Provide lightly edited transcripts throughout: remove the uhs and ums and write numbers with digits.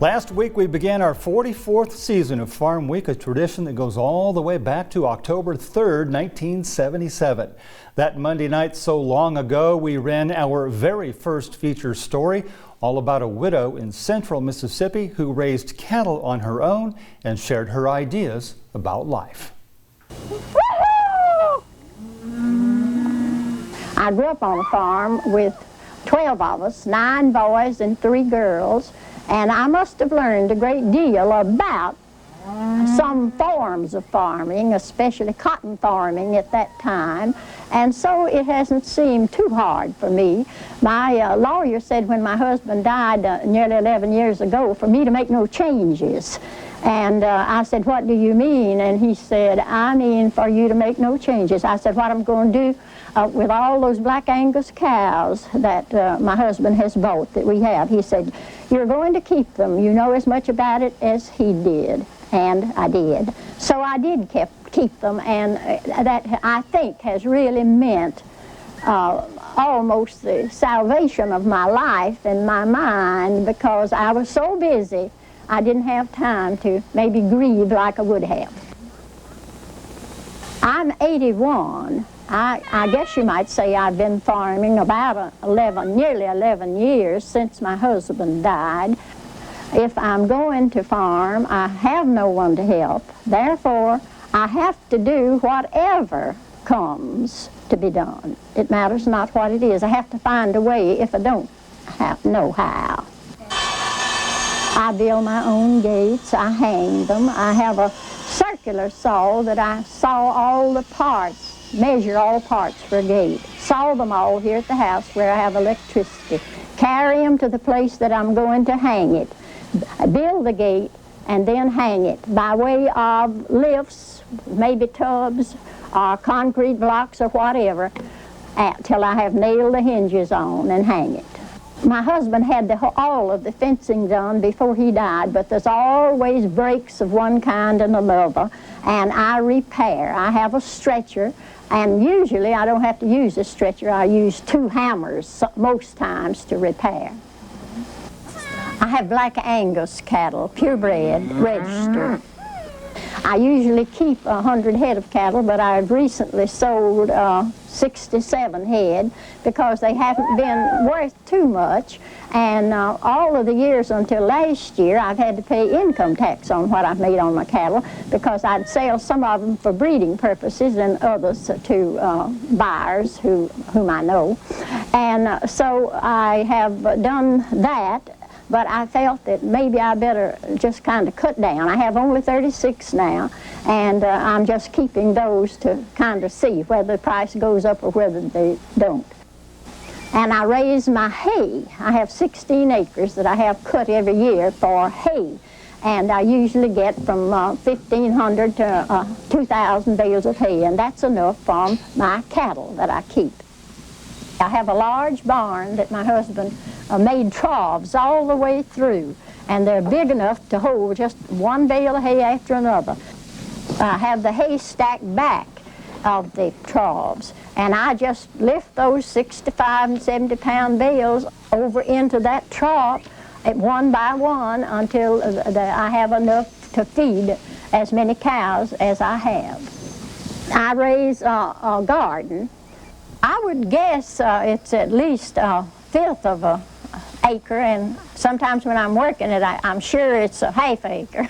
Last week we began our 44th season of Farm Week, a tradition that goes all the way back to October 3rd, 1977. That Monday night so long ago, we ran our very first feature story, all about a widow in central Mississippi who raised cattle on her own and shared her ideas about life. I grew up on a farm with 12 of us, 9 boys and 3 girls, and I must have learned a great deal about some forms of farming, especially cotton farming at that time, and so it hasn't seemed too hard for me. My lawyer said when my husband died nearly 11 years ago for me to make no changes. And I said, "What do you mean?" And he said, "I mean for you to make no changes." I said, "What I'm going to do with all those black Angus cows that my husband has bought that we have." He said, "You're going to keep them. You know as much about it as he did." And I did. So I did keep them, and that I think has really meant almost the salvation of my life and my mind, because I was so busy I didn't have time to maybe grieve like I would have. I'm 81. I guess you might say I've been farming about nearly 11 years since my husband died. If I'm going to farm, I have no one to help. Therefore, I have to do whatever comes to be done. It matters not what it is. I have to find a way if I don't know how. I build my own gates, I hang them. I have a circular saw that I saw all the parts, measure all parts for a gate. Saw them all here at the house where I have electricity. Carry them to the place that I'm going to hang it. Build the gate and then hang it by way of lifts, maybe tubs, or concrete blocks or whatever, till I have nailed the hinges on and hang it. My husband had all of the fencing done before he died, but there's always breaks of one kind and another, and I repair. I have a stretcher, and usually I don't have to use a stretcher. I use 2 hammers most times to repair. I have black Angus cattle, purebred, registered. I usually keep 100 head of cattle, but I've recently sold 67 head because they haven't been worth too much, and all of the years until last year I've had to pay income tax on what I've made on my cattle, because I'd sell some of them for breeding purposes and others to buyers whom I know, and so I have done that. But I felt that maybe I better just kind of cut down. I have only 36 now, and I'm just keeping those to kind of see whether the price goes up or whether they don't. And I raise my hay. I have 16 acres that I have cut every year for hay, and I usually get from 1,500 to 2,000 bales of hay, and that's enough for my cattle that I keep. I have a large barn that my husband made troughs all the way through, and they're big enough to hold just one bale of hay after another. I have the hay stacked back of the troughs, and I just lift those 65 and 70-pound bales over into that trough one by one until I have enough to feed as many cows as I have. I raise a garden. I would guess it's at least 1/5 of an acre, and sometimes when I'm working it, I'm sure it's a 1/2 acre.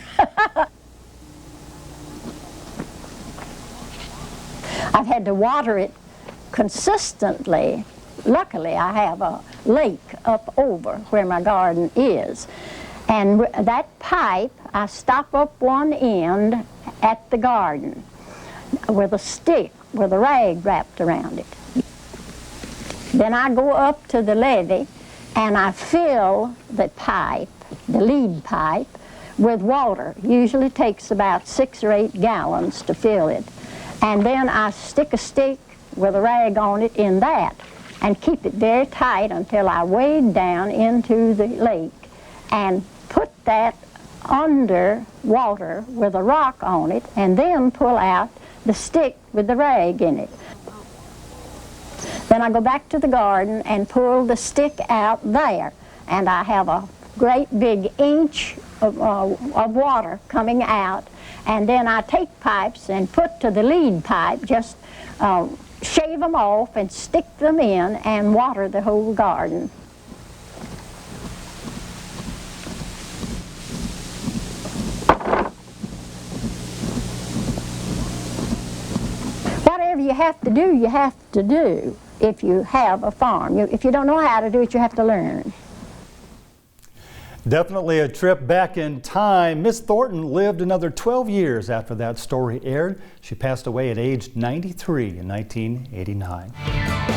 I've had to water it consistently. Luckily, I have a lake up over where my garden is, and that pipe, I stop up one end at the garden with a stick with a rag wrapped around it. Then I go up to the levee and I fill the pipe, the lead pipe, with water. Usually takes about 6 or 8 gallons to fill it. And then I stick a stick with a rag on it in that and keep it very tight until I wade down into the lake and put that under water with a rock on it, and then pull out the stick with the rag in it. Then I go back to the garden and pull the stick out there, and I have a great big inch of water coming out, and then I take pipes and put to the lead pipe, just shave them off and stick them in and water the whole garden. Whatever you have to do, you have to do if you have a farm. If you don't know how to do it, you have to learn. Definitely a trip back in time. Miss Thornton lived another 12 years after that story aired. She passed away at age 93 in 1989.